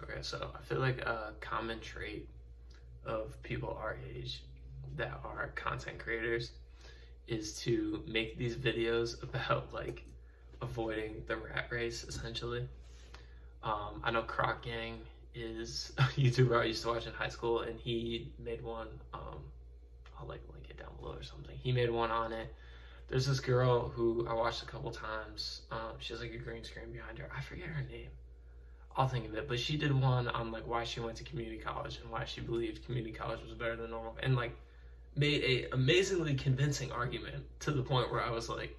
Okay, so I feel like a common trait of people our age that are content creators is to make these videos about like avoiding the rat race essentially. I know Croc Gang is a YouTuber I used to watch in high school, and he made one. I'll like link it down below or something. He made one on it. There's this girl who I watched a couple times. She has like a green screen behind her. I forget her name. I'll think of it. But she did one on like why she went to community college and why she believed community college was better than normal, and like made a amazingly convincing argument to the point where I was like,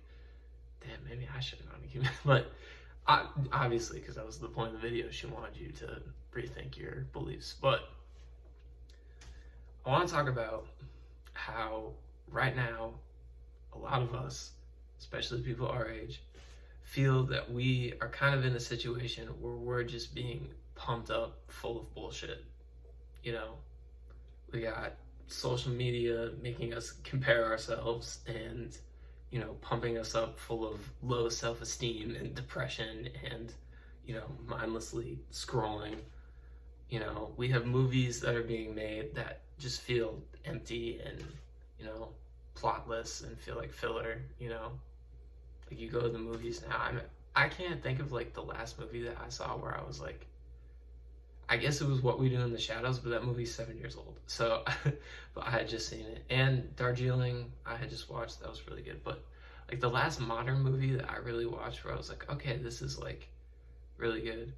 damn, maybe I should have gone to community. But obviously, because that was the point of the video, she wanted you to rethink your beliefs. But I want to talk about how right now a lot of us, especially people our age, feel that we are kind of in a situation where we're just being pumped up full of bullshit. You know, we got social media making us compare ourselves and, you know, pumping us up full of low self-esteem and depression and, you know, mindlessly scrolling. You know, we have movies that are being made that just feel empty and, you know, plotless and feel like filler, you know. Like you go to the movies now, I can't think of like the last movie that I saw where I was like, I guess it was What We Do in the Shadows, but that movie's 7 years old. So, but I had just seen it. And Darjeeling, I had just watched, that was really good. But like the last modern movie that I really watched where I was like, okay, this is like really good.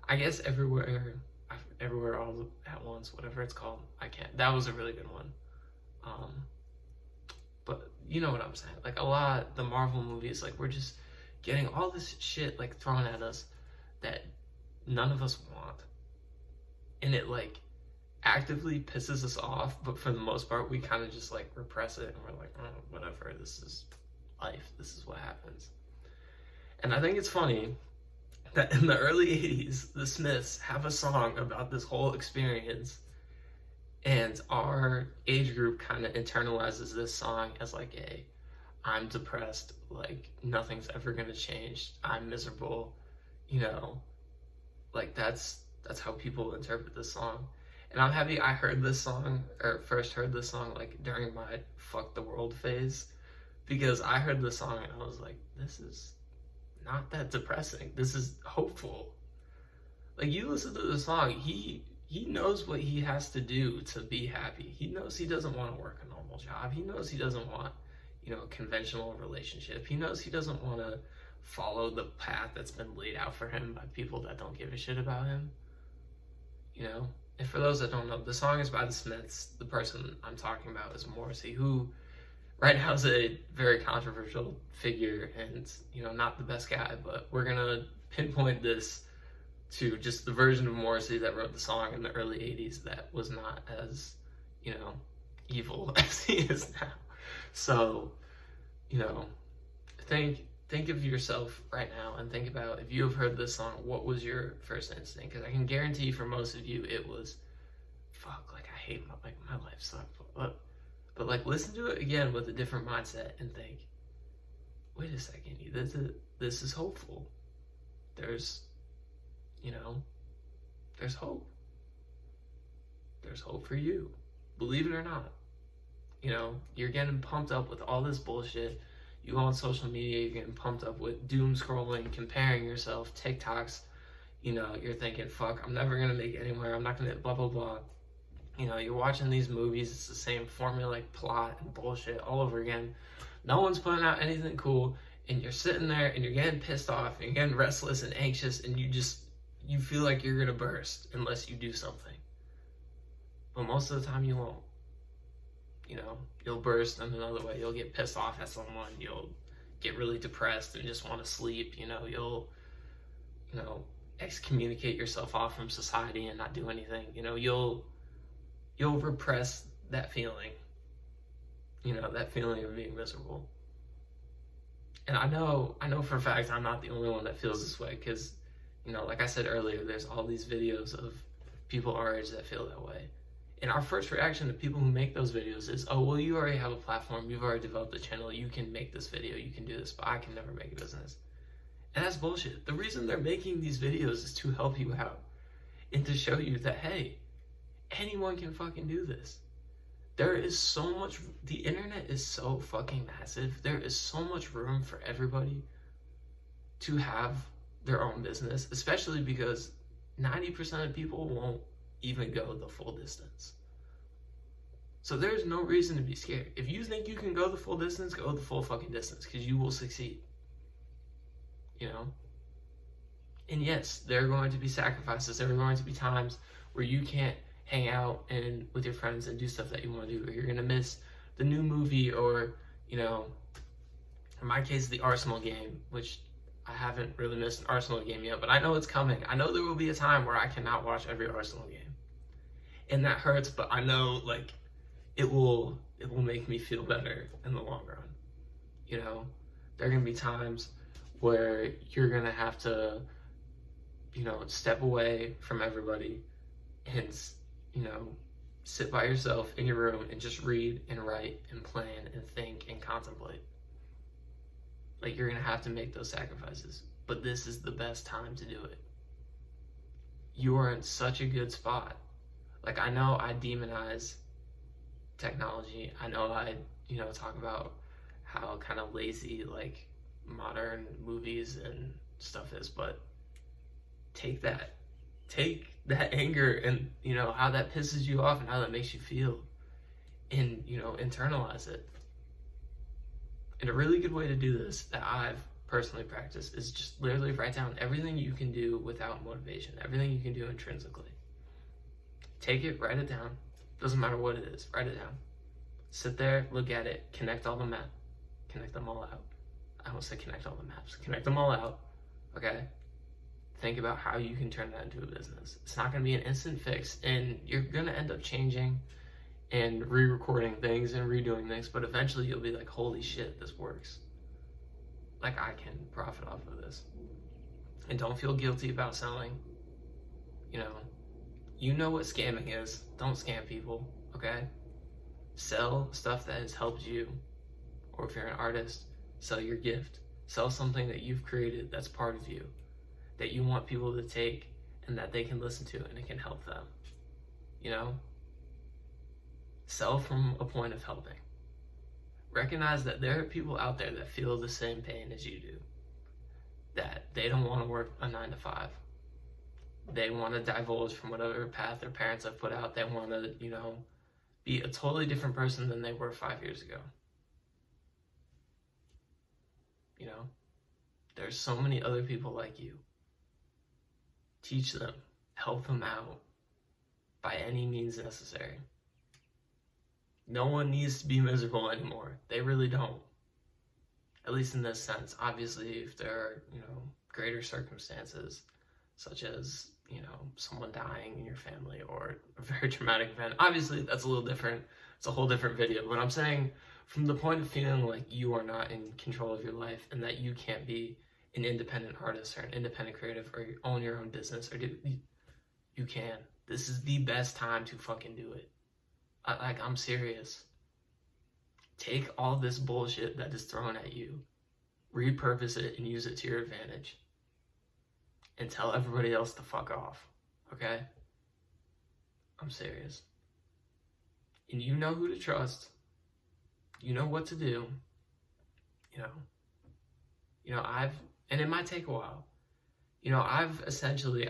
I guess Everywhere All at Once, whatever it's called. I can't, that was a really good one. But you know what I'm saying? Like a lot, the Marvel movies, like we're just getting all this shit like thrown at us that none of us want. And it like actively pisses us off, but for the most part, we kind of just like repress it and we're like, oh, whatever, this is life, this is what happens. And I think it's funny that in the early 80s, the Smiths have a song about this whole experience, and our age group kind of internalizes this song as like a, I'm depressed, like nothing's ever gonna change, I'm miserable, you know, like that's how people interpret this song. And I'm happy I heard this song, or first heard this song like during my fuck the world phase, because I heard this song and I was like, this is not that depressing, this is hopeful. Like you listen to the song, he knows what he has to do to be happy. He knows he doesn't want to work a normal job. He knows he doesn't want, you know, a conventional relationship. He knows he doesn't want to follow the path that's been laid out for him by people that don't give a shit about him. You know? And for those that don't know, the song is by the Smiths. The person I'm talking about is Morrissey, who right now is a very controversial figure and, you know, not the best guy, but we're gonna pinpoint this to just the version of Morrissey that wrote the song in the early 80s that was not as, you know, evil as he is now. So, you know, think of yourself right now and think about, if you have heard this song, what was your first instinct? Because I can guarantee for most of you it was, fuck, like I hate my life sucks. But like listen to it again with a different mindset and think, wait a second, this is hopeful. There's, you know, there's hope. There's hope for you. Believe it or not. You know, you're getting pumped up with all this bullshit. You go on social media, you're getting pumped up with doom scrolling, comparing yourself, TikToks. You know, you're thinking, fuck, I'm never gonna make it anywhere. I'm not gonna blah, blah, blah. You know, you're watching these movies. It's the same formulaic plot and bullshit all over again. No one's putting out anything cool. And you're sitting there and you're getting pissed off and you're getting restless and anxious and you feel like you're gonna burst unless you do something. But most of the time you won't. You know, you'll burst in another way. You'll get pissed off at someone. You'll get really depressed and just want to sleep. You know, you'll excommunicate yourself off from society and not do anything. You know, you'll repress that feeling. You know, that feeling of being miserable. And I know for a fact I'm not the only one that feels this way, because, you know, like I said earlier, there's all these videos of people our age that feel that way. And our first reaction to people who make those videos is, oh, well, you already have a platform, you've already developed a channel, you can make this video, you can do this, but I can never make a business. And that's bullshit. The reason they're making these videos is to help you out. and to show you that, hey, anyone can fucking do this. There is so much, the internet is so fucking massive. There is so much room for everybody to have their own business, especially because 90% of people won't even go the full distance. So there's no reason to be scared. If you think you can go the full distance, go the full fucking distance, because you will succeed. You know? And yes, there are going to be sacrifices. There are going to be times where you can't hang out and with your friends and do stuff that you want to do, or you're going to miss the new movie, or, you know, in my case, the Arsenal game, which I haven't really missed an Arsenal game yet, but I know it's coming. I know there will be a time where I cannot watch every Arsenal game. And that hurts, but I know, like, it will make me feel better in the long run. You know, there are going to be times where you're going to have to, you know, step away from everybody and, you know, sit by yourself in your room and just read and write and plan and think and contemplate. Like, you're going to have to make those sacrifices. But this is the best time to do it. You are in such a good spot. Like, I know I demonize technology. I know I, you know, talk about how kind of lazy, like, modern movies and stuff is, but take that anger and, you know, how that pisses you off and how that makes you feel, and, you know, internalize it. And a really good way to do this that I've personally practiced is just literally write down everything you can do without motivation, everything you can do intrinsically. Take it, write it down. Doesn't matter what it is, write it down. Sit there, look at it, connect all the maps, connect them all out. I almost said connect all the maps, connect them all out, okay? Think about how you can turn that into a business. It's not gonna be an instant fix, and you're gonna end up changing and re-recording things and redoing things, but eventually you'll be like, holy shit, this works. Like, I can profit off of this. And don't feel guilty about selling. You know what scamming is. Don't scam people, okay? Sell stuff that has helped you. Or if you're an artist, sell your gift. Sell something that you've created that's part of you, that you want people to take and that they can listen to and it can help them, you know? Sell from a point of helping. Recognize that there are people out there that feel the same pain as you do, that they don't want to work a 9 to 5. They want to divulge from whatever path their parents have put out. They want to, be a totally different person than they were 5 years ago. There's so many other people like you. Teach them, help them out by any means necessary. No one needs to be miserable anymore. They really don't. At least in this sense. Obviously, if there are, greater circumstances, such as, someone dying in your family or a very traumatic event, obviously that's a little different. It's a whole different video. But I'm saying from the point of feeling like you are not in control of your life and that you can't be an independent artist or an independent creative or own your own business, or you can. This is the best time to fucking do it. I'm serious. Take all this bullshit that is thrown at you, repurpose it and use it to your advantage, and tell everybody else to fuck off, okay? I'm serious. And you know who to trust. You know what to do. And it might take a while. I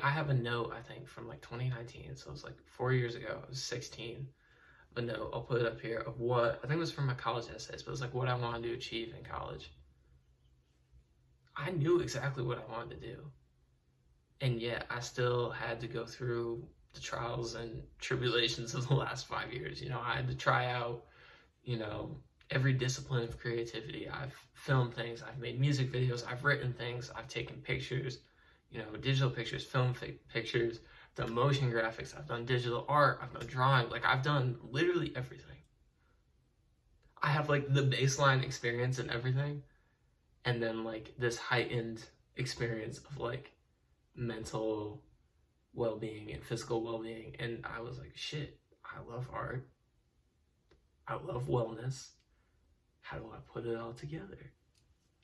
have a note, I think, from like 2019, so it was like 4 years ago. I was 16. A note, I'll put it up here, of what, I think it was from my college essays, but it was like what I wanted to achieve in college. I knew exactly what I wanted to do. And yet, I still had to go through the trials and tribulations of the last 5 years. I had to try out, every discipline of creativity. I've filmed things, I've made music videos, I've written things, I've taken pictures, digital pictures, film pictures, I've done motion graphics, I've done digital art, I've done drawing, like I've done literally everything. I have like the baseline experience and everything, and then like this heightened experience of like mental well-being and physical well-being, and I was like, shit, I love art, I love wellness. How do I put it all together?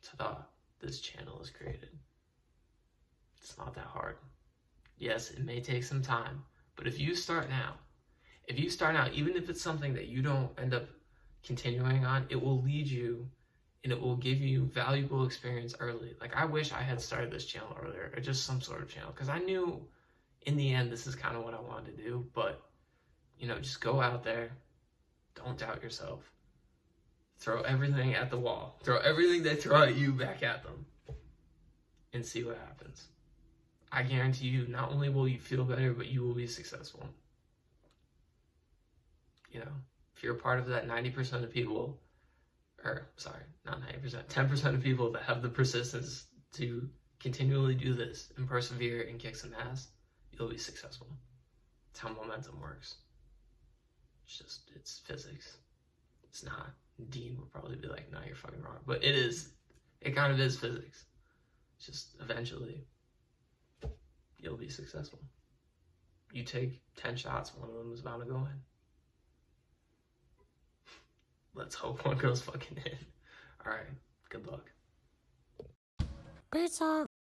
Ta-da, this channel is created. It's not that hard. Yes, it may take some time, but if you start now, even if it's something that you don't end up continuing on, it will lead you and it will give you valuable experience early. Like, I wish I had started this channel earlier, or just some sort of channel, because I knew in the end this is kind of what I wanted to do. But, just go out there, don't doubt yourself, throw everything at the wall, throw everything they throw at you back at them, and see what happens. I guarantee you, not only will you feel better, but you will be successful. If you're a part of that 90% of people, or sorry, not 90%, 10% of people that have the persistence to continually do this and persevere and kick some ass, you'll be successful. It's how momentum works. It's physics. It's not. Dean would probably be like, no, you're fucking wrong. But it is. It kind of is physics. It's just eventually, you'll be successful. You take 10 shots, one of them is bound to go in. Let's hope one goes fucking in. All right. Good luck. Pizza.